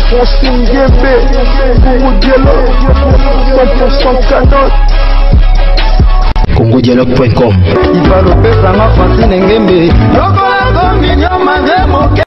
Francine Guébé, Congo Dialogue, 100% canon. CongoDialogue.com.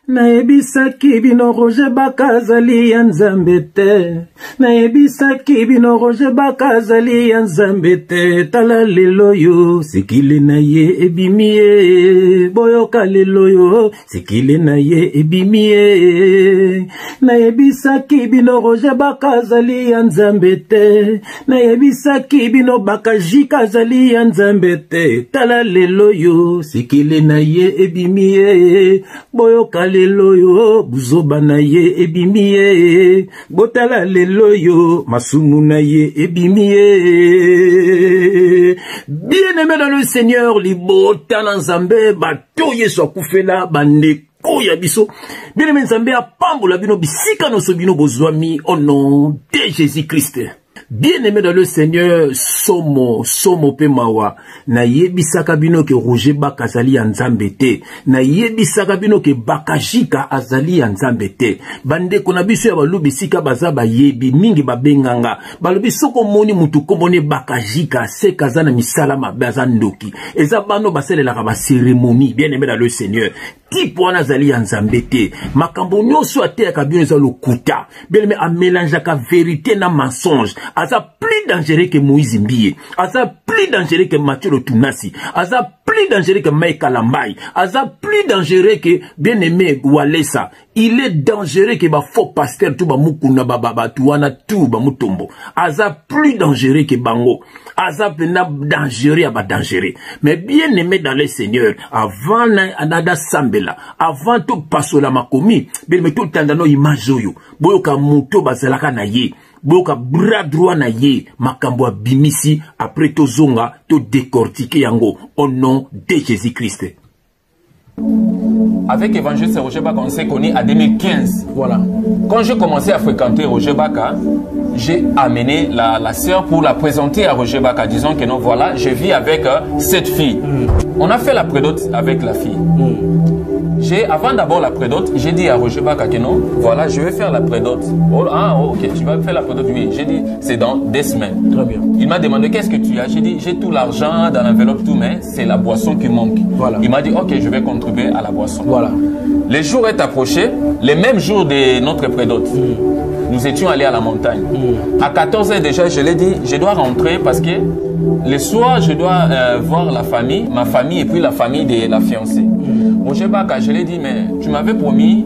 Naebisaki bino Roger Bakazali ya Nzambe te. Naebisaki bino Roger Bakazali ya Nzambe te. Tala lelo yo sikile na ye ebimie. Boyoka lelo yo sikile na ye ebimie. Naebisaki bino Roger Bakazali ya Nzambe te. Naebisaki bino Bakajika zali ya Nzambe te. Tala lelo yo sikile na ye ebimie. Boyoka lelo yo buzoba na ye ebimie. Botala lelo yo masumu na ye ebimie. Bien-aimé dans le Seigneur, libota na Nzambe bato yeso akufela bande oya biso. Bien-aimé Nzambe apambola bino bisika no sobino bozwami au nom de Jésus-Christ. Bien-aimé dans le Seigneur, somo pemawa. Na yebisaka bino ke Roger Bakazali ya Nzambe te. Na yebisaka bino ke Bakajika azali ya Nzambe te. Bande kona biso ya balubi sika baza yebi mingi babenganga. Balubi soko moni mutu komone Bakajika se kazana misala mabaza ndoki. Eza bano baselelaka ba cérémonie. Bien-aimé dans le Seigneur. Tipo wana zali ya Nzambe te. Makambo nyonso ateyaka bino eza lokuta. Bien-aimé a mélangeaka vérité na mensonge. Aza plus dangereux que Moïse Mbiye. Aza plus dangereux que Mathieu le Tunasi. Aza plus dangereux que Mike Kalambai. Aza plus dangereux que bien-aimé Walesa. Il est dangereux que ba faux pasteur tout ba mukuna ba tuana tout ba mutombo. Aza plus dangereux que Bango. Aza pena dangereux à ba dangereux. Mais bien-aimé dans le Seigneur, avant anada sambela, avant tout pasola makomi, bien-aimé tout tandano image yo. Boyoka muto bazalaka na ye. Boka bras droit na ye makambo bimisi après to zonga to décortiquer yango au nom de Jésus-Christ. Avec Évangile Roger Baka, on s'est connu en 2015. Voilà. Quand j'ai commencé à fréquenter Roger Baka, j'ai amené la sœur pour la présenter à Roger Baka, disant que non, voilà, je vis avec cette fille. On a fait la prédote avec la fille. Avant d'abord la prédote, j'ai dit à Roger Baka que non, voilà, je vais faire la prédote. Ok, tu vas faire la prédote, oui. J'ai dit, c'est dans 2 semaines. Très bien. Il m'a demandé, qu'est-ce que tu as? J'ai dit, j'ai tout l'argent dans l'enveloppe, tout, mais c'est la boisson qui manque. Voilà. Il m'a dit, ok, je vais contribuer à la boisson. Voilà. Les jours est approché, les mêmes jours de notre prédote. Nous étions allés à la montagne. À 14 h déjà, je l'ai dit, je dois rentrer parce que le soir, je dois voir la famille, ma famille et puis la famille de la fiancée. Roger Baka, je l'ai dit, mais tu m'avais promis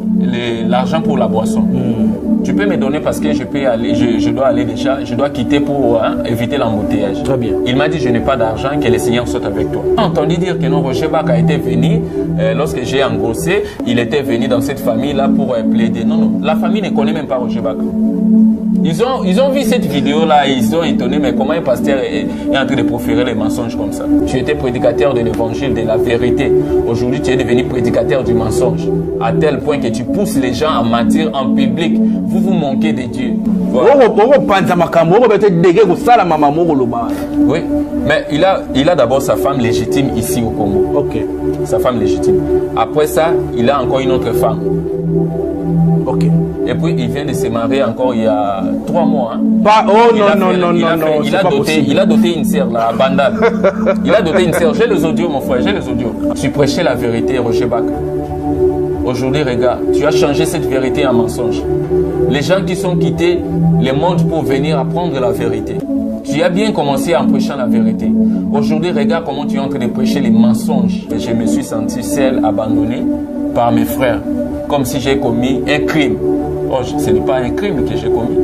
l'argent pour la boisson. Tu peux me donner parce que je peux aller, je dois aller déjà, je dois quitter pour éviter l'embouteillage. Très bien. Il m'a dit, je n'ai pas d'argent, que le Seigneur soit avec toi. J'ai entendu dire que non, Roger Baka était venu, lorsque j'ai engrossé, il était venu dans cette famille-là pour plaider. Non, non, la famille ne connaît même pas Roger Baka. Ils ont vu cette vidéo-là, ils sont étonnés, mais comment un pasteur est en train de proférer les mensonges comme ça? Tu étais prédicateur de l'évangile, de la vérité. Aujourd'hui, tu es devenu prédicateur du mensonge. À tel point que tu pousses les gens à mentir en public. Vous vous manquez de Dieu. Voilà. Oui, mais il a d'abord sa femme légitime ici au Congo. Ok. Sa femme légitime. Après ça, il a encore une autre femme. Ok. Et puis il vient de se marier encore il y a 3 mois. Hein. Il a doté une sœur là, à Bandal. Il a doté une sœur. J'ai les audios, mon frère, j'ai les audios. Tu prêchais la vérité, Roger Baka. Aujourd'hui, regarde, tu as changé cette vérité en mensonge. Les gens qui sont quittés le monde pour venir apprendre la vérité. Tu as bien commencé en prêchant la vérité. Aujourd'hui, regarde comment tu es en train de prêcher les mensonges. Et je me suis senti seul, abandonné par mes frères. Comme si j'ai commis un crime. Oh, ce n'est pas un crime que j'ai commis.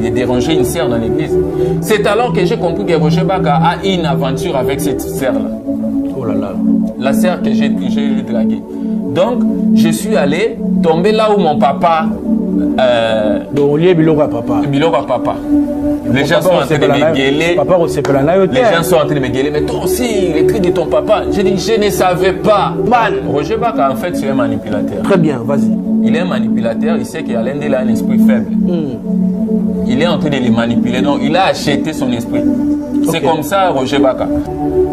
De déranger une sœur dans l'église. C'est alors que j'ai compris que Roger Baka a une aventure avec cette sœur-là. Oh là là. La sœur que j'ai draguée. Donc, je suis allé tomber là où mon papa... Donc, il y a Bilora Papa. Bilora Papa. Les gens sont en train de me gueuler. Les gens sont en train de me gueuler. Mais toi aussi, les cris de ton papa. J'ai dit, je ne savais pas. Man. Roger Baka, en fait, c'est un manipulateur. Très bien, vas-y. Il est un manipulateur. Il sait qu'il y a l'un d'eux a un esprit faible. Il est en train de les manipuler. Donc, il a acheté son esprit. C'est comme ça, Roger Baka.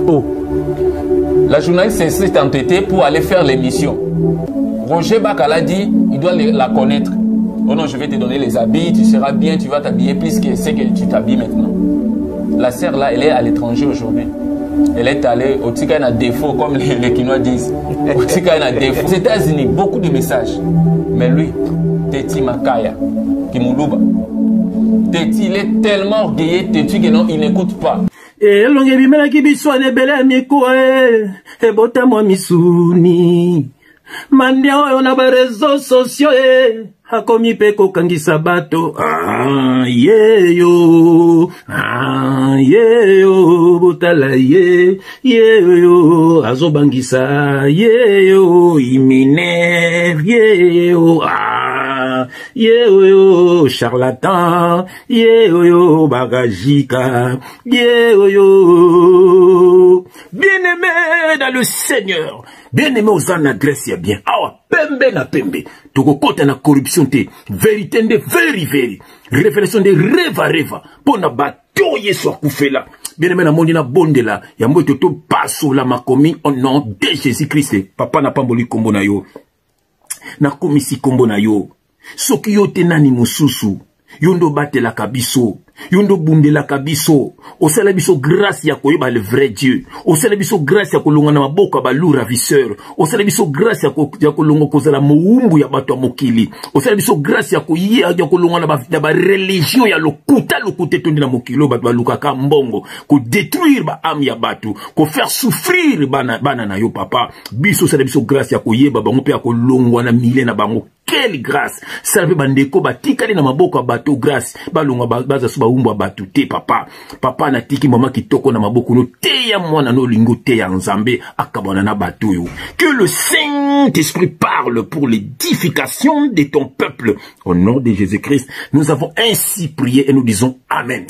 Oh. La journaliste s'est entêtée pour aller faire l'émission. Roger Baka l'a dit, il doit la connaître. Oh non, je vais te donner les habits, tu seras bien, tu vas t'habiller plus que ce que tu t'habilles maintenant. La sœur là, elle est à l'étranger aujourd'hui. Elle est allée au Tika à défaut, comme les Kinois disent. Au Tika à défaut. Aux États-Unis, beaucoup de messages. Mais lui, Teti Makaya, Kimuluba. Teti, il est tellement orgueilleux, Teti, que non, il n'écoute pas. Et longue bimela ki biswane bele miko e bota mo misuni mande oyo na ba réseaux sociaux akomi pe ko kangisa bato yeyo botala yeyo azobangisa yeyo imine yeyo charlatan yeyo bagajika yeyo bien-aimé dans le Seigneur, bien-aimé aux en adresse ya bien awa pembe na pembe toko kota na corruption te vérité de very révélation de reva pona bato yeso akufela bien-aimé na mondi na bondela ya mboto to paso la makomi au nom de Jésus-Christ. Papa na pamboli kombo na yo na komisi kombo na yo soki yo te nani mususu yondo batela kabiso yondo bundela kabiso osala biso grâce ya koyeba le vrai Dieu osala biso grâce ya kolonga na maboko ba lourd ravisseur osala biso grâce ya kolonga kozala moumbu ya bato mokili osala biso grâce ya kolonga na ba religion ya lokuta tondi na mokili bato balukaka mbongo ko détruire ba âme ya bato ko faire souffrir bana na yo papa biso osala biso grâce ya koyeba bango pe ya kolongwa na mile na bango. Quelle grâce! Salve bandeko batikali na maboko ya bato grâce balonga baza suba umba bato te papa. Papa na tiki mama kitoko na maboko no te ya mwana no lingo te ya nzambe akabana na bato yo. Que le Saint-Esprit parle pour l'édification de ton peuple. Au nom de Jésus-Christ, nous avons ainsi prié et nous disons Amen.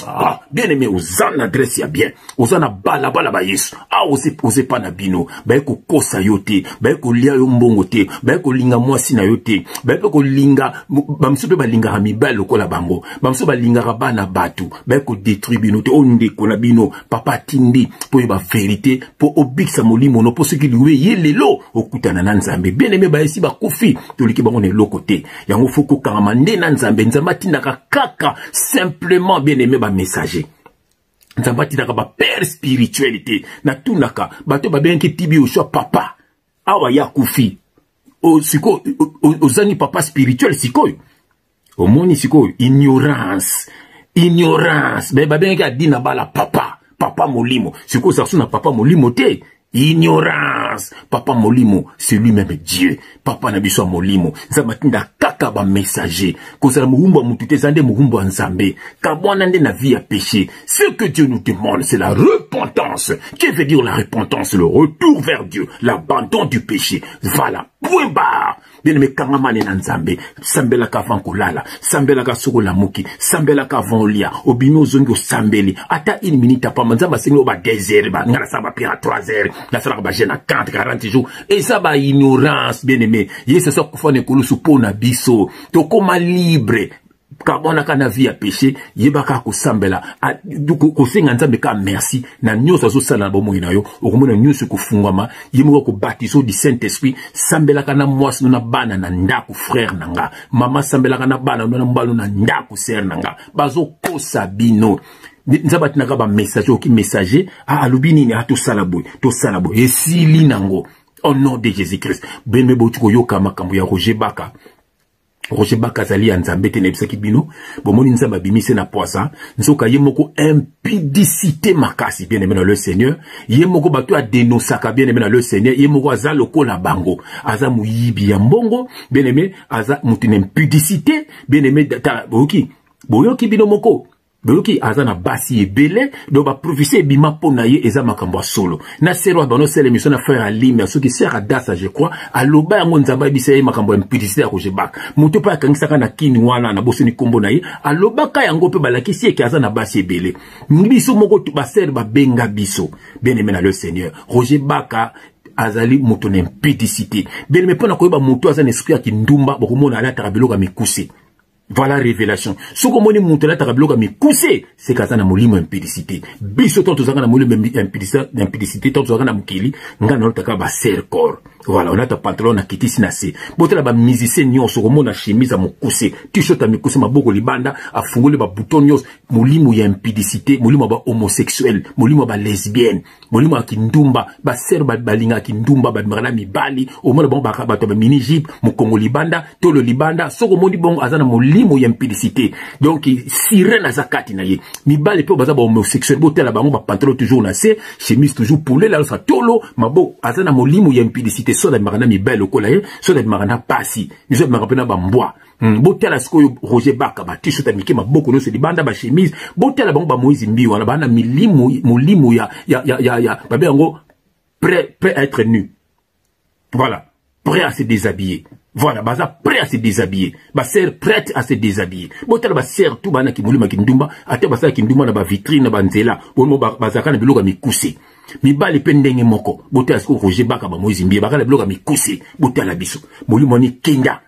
Bien-aimé, aux en adresse ya bien. Aux en bala ba yesu. Ose pa na bino. Baeko kosa yo te. Baeko lia yo mbongo te. Baeko linga mwasi na yo te. Baeko linga bamso pe balinga mibale lokola bango bamso balinga bana batu baeko détruire bino te onde kona bino papa tindi po ba vérité po obiksa molimo no po soki liwe yelelo okutana na nzambe bien-aimé baesi bakufi toliki bango ne lokote yango foko kangama nde na nzambe nzamba tindaka kaka simplement bien-aimé ba messager nzamba tindaka ba père spiritualité na tunaka bato babenki tibi osho papa awa ya kufi siko ozani papa spirituel sikoyo omoni sikoyo ignorance babengi adina bala papa molimo siko sa na papa molimo te ignorance papa molimo c'est lui-même Dieu papa na biso molimo nzamatinda kaka ba messager kozala muhumba mutute zande muhumba nzambe kabwana nde na vie à péché. Ce que Dieu nous demande c'est la repentance. Que veut dire la repentance? Le retour vers Dieu, l'abandon du péché. Voilà, point barre. Bien aimé kangamane na nzambe sambela ka vankolala sambela ka sokola muki sambela ka vonlia obino zongo sambeli ata 1 minute pa manzamba singo ba 2 heures ba ngala saba pira 3 heures la sala ba jena 40 jours et ça ba ignorance bien aimé yesa so kufane kulusu pona biso to koma libre kabona kana vie à péché yebaka ko sambela ko senga nzambe ka merci na nyoso zo sala bomo ina yo okomona nyoso ko fungama yemo ko baptiso du Saint-Esprit sambela kana mwasi na bana na ndako frère nanga mama sambela kana bana na mbalo na ndako sœur nanga bazo kosa bino nzabati naka ba messager ki messager alubini ni ato salabo to salabo esili nango au nom de Jésus-Christ beme botuko yoka makambo ya Roger Baka zali anzambe te nebisaki bino bomoni nzamba bimise na poisa nzoka yemoko impudicité makasi bien aimé dans le Seigneur yemoko bato a dénosaka bien aimé dans le Seigneur yemoko aza lokola bango aza muyibi ya mbongo bien aimé aza mutine impudicité bien aimé ta boyoki bino moko Boyoki azana basi ebele do ba prophétie bima pona ye eza makambo solo na sero bano sele mission na frère Alim so ki sert à dasa je crois aloba yango nzamba bisa ye makambo impudicité ya kojebaka muto pa kangisaka na kini wana na bosoni kombo na ye aloba ka yango pe balakisi ye ki azana basi ebele biso moko tu ba ser ba benga biso bien aimé na le Seigneur Roger Baka azali moto na impudicité bien aimé pona koyeba moto azana esprit ya kindumba bokomona ala tarabeloka mikuse. Voilà la révélation. Ce que mon montela tarabloga mi coussé, c'est qu'à na molimo impudicité. Biso to zanga na molimo impudicité, to zanga na mukili, ngana no taka ba ser corps. Voilà, on a ta pantalon na kiti sinase. Botela ba musicien nyonso komona chemise a mokuse, t-shirt a mikuse maboko libanda, a fungole ba bouton nyonso, molimo ya impudicité, molimo ba homosexuel, molimo ba lesbienne, molimo a kindumba, ba ser ba balinga kindumba ba mirana mibali, au moins bon ba ba mini jeep, mokongo libanda, tolo libanda, soko moni bon azana molimo ya impudicité. Donc sirène azakati na ye. Mibali pe baza ba homosexuel, botela ba pantalon toujours na se, chemise toujours poulet là sa tolo, mabo azana molimo ya impudicité. So da marana mi belle okolaye so da marana pasi ni so marapena ba mbwa botela sikoyo Roger Baka ba t-shirt amike maboko no se libanda ba chemise botela bango ba Moïse Mbiwa na bana molimo ya babe yango prêt à être nu. Voilà, prêt à se déshabiller. Voilà, baza prêt à se déshabiller. Ba sœur prête à se déshabiller. Botela ba sœur tout bana ki molima ki ndumba ate ba sœur ki ndumba na ba vitrine na ba nzela bono bazaka na biloka mikuse. Mibali pe ndenge moko bote asko Roger Baka ba Moïse Mbiwa bakala bloka mikuse bote ala biso molimo ni kenda.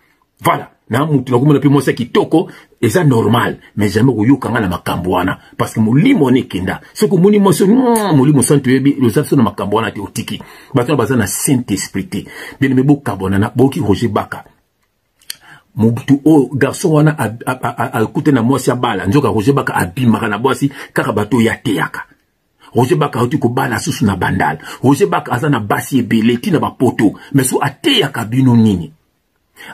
Voilà, na mutu na komona pe mosa kitoko eza normal mais jamais koyoka nga na makambo wana parce que molimo ni kenda soko moni moso molimo santo yebi lozaso na makambo wana te otiki bato baza na Saint-Esprit te bien me bo kabona na boki Roger Baka mutu o garçon wana a kute na mwasi ya bala nzoka Roger Baka abimaka na mwasi kaka bato ya teyaka. Roger Baka oti ko bala susu na bandal. Roger Baka azana basi ebele tina ba poto. Mais so ateya kabino nini.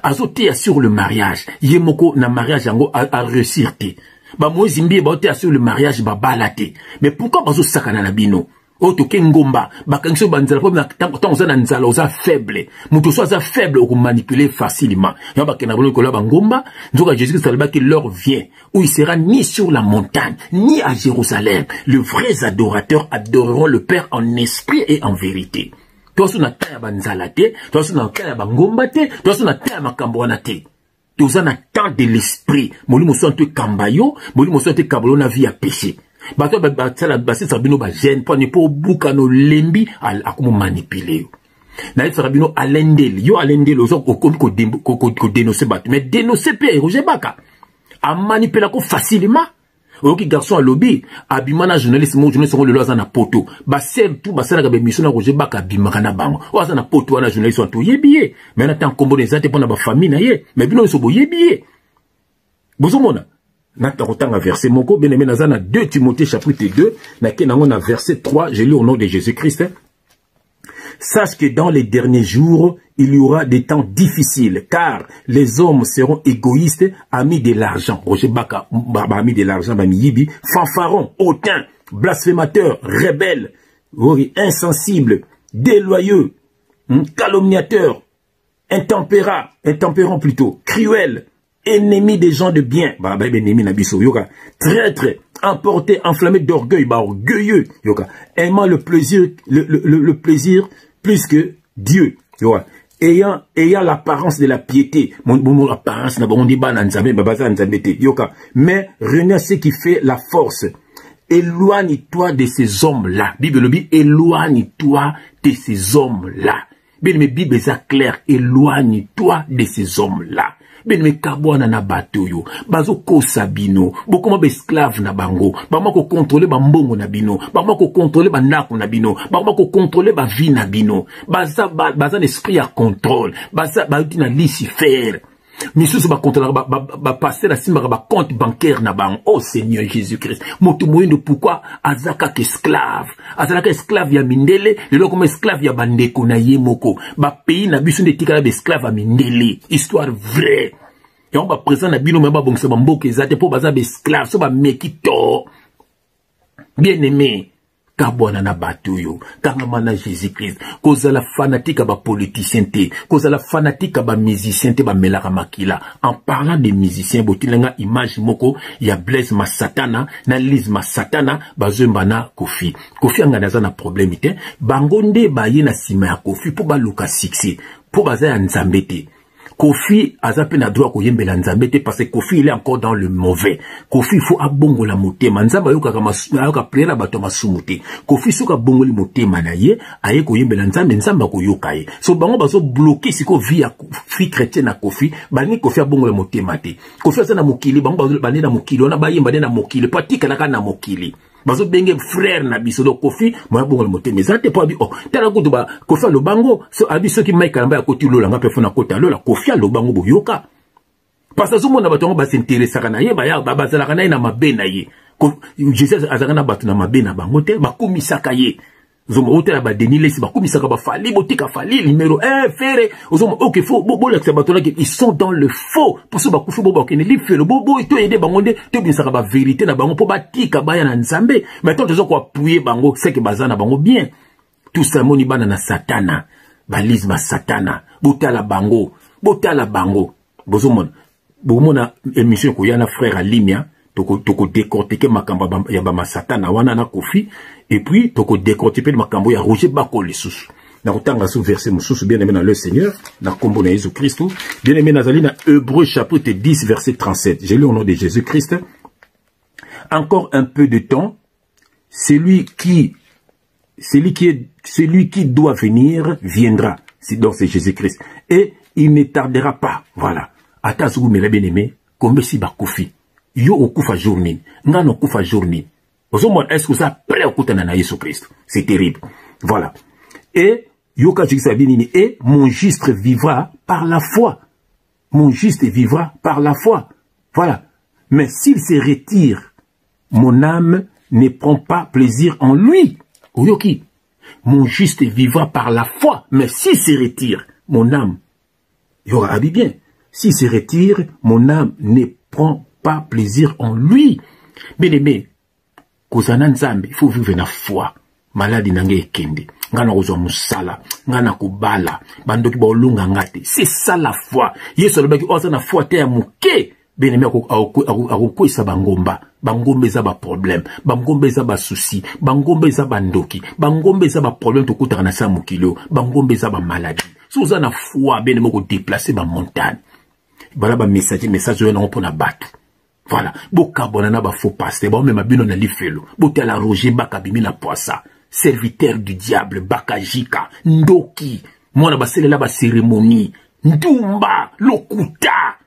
Azo teya sur le mariage. Yemoko na mariage yango a réussir te. Ba Moïse Mbiwa ba teya sur le mariage ba balate. Mais pourquoi bazo sakana na bino? Oto kengomba bakangso banzala po na tant oza na nzala oza faible. Muto so aza faible ou manipuler facilement. Ya bakena bolo ko la bangomba, nzoka Jésus salba que l'heure vient où il sera ni sur la montagne ni à Jérusalem. Les vrais adorateurs adoreront le Père en esprit et en vérité. Toi so na taya banzala te, toi so na taya bangomba te, toi so na taya makambo wana te. Toi na temps de l'esprit. Molimo so te kambayo, molimo so te kabolo na vie à péché. Bato batala basi sabino ba gêne pour ne pas buka no lembi a como manipuler. Na ita sabino alendel yo alendel ozo ko dénoncer bat mais dénoncer pe Roger Baka a manipuler ko facilement. Oki garçon à lobby abimana journaliste mo journaliste ko le loza na poto ba sel tout ba sala ka be mission na Roger Baka abimaka na bango oza na poto wana journaliste to yebié mais na tant kombo des ate pona ba famille na ye mais bino so bo yebié bozomona. Natangotanga verset moko bien aimé nazana 2 Timothée chapitre 2 na kenango na verset 3 je lis au nom de Jésus-Christ. Sache que dans les derniers jours il y aura des temps difficiles car les hommes seront égoïstes, amis de l'argent. Roger Baka amis de l'argent ba miyibi, fanfarons, hautains, blasphémateurs, rebelles, insensibles, déloyaux, calomniateurs, intempérants plutôt, cruels, ennemis des gens de bien, traître, emporté, enflammé d'orgueil, orgueilleux, aimant le plaisir plus que Dieu, ayant l'apparence de la piété, mais renie ce qui fait la force. Éloigne-toi de ces hommes-là. Bible dit, éloigne-toi de ces hommes-là. Bible est clair, éloigne-toi de ces hommes-là. Ben me kabwana na bato yo bazo kosa bino bokoma ba esclave na bango bama ko contrôler ba mbongo na bino bama ko contrôler ba ndako na bino bama ko contrôler ba vie na bino baza l'esprit à contrôle baza ba uti na Lucifer misusu ba contrôler ba passer la simba ba compte bancaire na bango. Oh Seigneur Jésus-Christ moto moyindo pourquoi azaka esclave ya mindele lelo comme esclave ya bandeko na yemoko ba pays na biso ndetika ba esclave ya mindele histoire vraie et on va présent na bino meba bongisa ba mboka ezate po baza ba esclave so ba mekito bien aimé kabwana na batuyo kangama na Jésus-Christ koza la fanatique ba politicien te koza la fanatique ba musicien te ba melaka makila. En parlant des musiciens botilenga image moko ya Blaise Masatana na Lise Masatana bazemba na Kofi anga naza na problème te bangonde ba ye na sima ya Kofi po ba luka succès po baza ya nzambe te. Kofi azape na droit ko yembela nzambe te parce que Kofi il est encore dans le mauvais. Kofi il faut abongola motema nzamba yoka priera bato masumu te. Kofi soka bongoli motema na ye aye ko yembela nzamba ko yoka ye. So bango bazo bloquer siko via fi chrétien na Kofi bani Kofi abongola motema te. Kofi azana mokili bango bazo bani na mokili ona ba yemba na mokili patika na kana mokili. bazo benge frère na biso do Kofi moi bongo le moté mais ate po abi oh tala kutu ba Kofi lo bango so abi ceux qui Mike Kalamba ya koti lola nga pe fona kota lola Kofi lo bango boyoka parce que zo na bato ba s'intéressa kana ye ba ya ba bazala kana na mabe na ye Jesus azakana bato na mabe na bango te ba komisaka ye zomo hôtel ba denile si ba komisaka ba fali botika fali numéro 1 frère zomo OK faux bo la bato là ils sont dans le faux pour ça ba kufu bo ba kene li fait le bobo to aider bango nde to binsaka ba vérité na bango po ba tika ba ya na nzambe mais tant zo ko appuyer bango c'est que bazana bango bien tout ça moni bana na satana balisme satana botala bango bozomona bomona émission ko yana frère Alimia toko décortiquer makambo ya ba satana wana na Kofi et puis toko décortiquer makambo ya Roger Bako lisusu na kotanga sous verset mususu bien aimé dans le Seigneur na kombo na Jésus Christ bien aimé nazali na Hébreux chapitre 10 verset 37 j'ai lu au nom de Jésus Christ encore un peu de temps celui qui doit venir viendra donc c'est Jésus Christ et il ne tardera pas voilà attention vous me bien aimé comme si ba Kofi yo okufa journée ngano okufa journée est-ce que ça prêt au kutana na Jésus Christ c'est terrible voilà et yo ka jikisa binini et mon juste vivra par la foi mon juste vivra par la foi voilà mais s'il se retire mon âme ne prend pas plaisir en lui oyoki mon juste vivra par la foi mais s'il se retire mon âme y aura habit bien s'il se retire mon âme ne prend pas plaisir en lui. Bien aimé, kozana nzambe, il faut vivre na foi. Maladi nange ekende. Ngana kozwa musala, ngana kubala, bandoki ba olunga ngate. C'est ça la foi. Yesu alobaki oza na foi te ya muke. Bien aimé akokwesa bangomba. Bangomba eza ba problème, bangomba eza ba souci, bangomba eza bandoki, bangomba eza ba problème to kutaka na sa mukilo, bangomba eza ba maladie. So oza na foi bien aimé ko déplacer ba montagne. Bala ba message yo na pona batu. Voilà, bokabona na ba faux pasteur, ba même bino na lifelo, botala Roger Baka bimi na poissa, serviteur du diable, Bakajika, Ndoki, mwana ba selela ba cérémonie, Ndumba, Lokuta,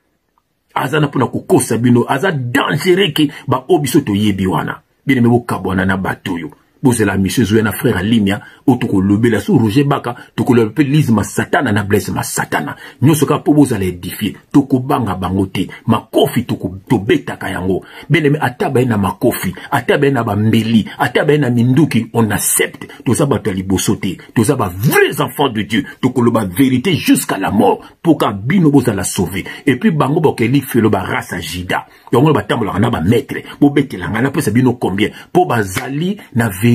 azana pona kukosa bino, aza dangereux ki ba obiso to yebi wana, bine me bokabona na batoyo. C'est la mission de frère Alimia, ou toko lobe la sou Roger Baka, toko lobe lise ma satana na blesse ma satana. Nyo soka po boza la édifier, toko banga bangote, ma kofi toko to beta kayango. Beneme ataba na ma kofi, ataba na ba mbeli, ataba na minduki, on accepte. Tout ça ba libosote, tout ça ba vrais enfants de Dieu, toko loba vérité jusqu'à la mort, pour ka bino boza la sauver. Et puis bango bokeli felo ba rasa jida. Yongo ba tambola na ba maître, bo bete la ngana pesa bino combien, po bazali na vérité.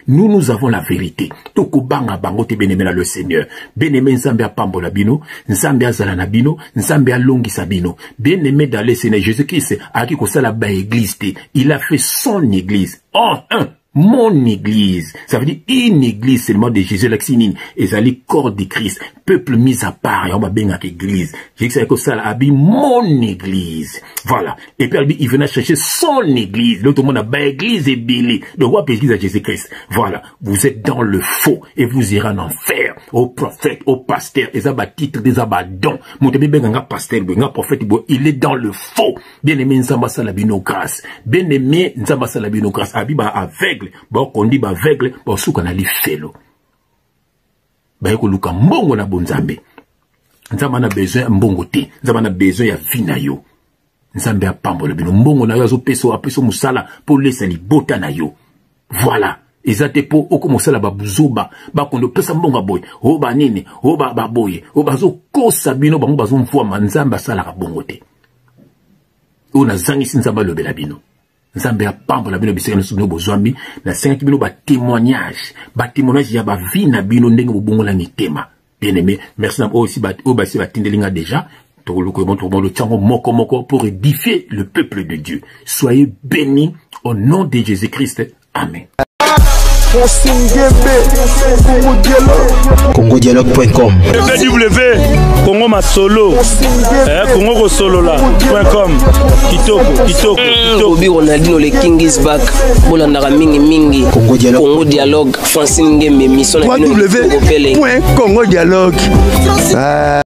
Nous avons la vérité. Toko banga bangote benemena le Seigneur. Beneme nzambe a pambola bino, nzambe a zala na bino, nzambe a longi sabino. Beneme dans le Seigneur Jésus-Christ a qui kosala ba église te. Il a fait son église. Mon église. Ça veut dire une église seulement de Jésus l'exinine. Ezali corps de Christ. Peuple mis à part. On va bien avec église. J'ai dit que ça a dit mon église. Voilà. Et puis il venait chercher son église. L'autre monde a ba église et bélé. Donc on église à Jésus-Christ. Voilà. Vous êtes dans le faux. Et vous irez en enfer. Au prophète, au pasteur. Et ça va titre des abadons. Mon tebe ben nga pasteur, ben nga prophète. Il est dans le faux. Bien aimé Nzamba Salabino grâce. Bien aimé Nzamba Salabino grâce. Abiba aveugle. Bon, on dit aveugle, bon, souka na li felo. Ba yeko luka mbongo na bonzambe. Nzamba na besoin mbongo te. Nzamba na besoin ya vina yo. Nzambe a pambola bino. Mbongo na yo azo peso musala pour lesa li bota na yo. Voilà. Ezate po oko musala ba buzoba. Ba kondo pesa mbonga boy. O ba nini. O ba boye. O ba zo kosa bino bango bazo mfua manzamba sala ka bongo te. O na zangi si nzamba lobela bino. Nzambe a pambola bino biseka no bozwambi na senga bino ba témoignage ya ba vie na bino ndenge bobongola ni tema. Bien aimé, merci aussi ba tindelinga déjà. Toko le tchango moko pour édifier le peuple de Dieu. Soyez bénis au nom de Jésus-Christ. Amen. CongoDialogue.com www.congomasolo CongoGosolola.com Kitoko Obi Ronaldinho le King is back. Bolandaka mingi Congo Dialogue Francine Ngembe mission www.congodialogue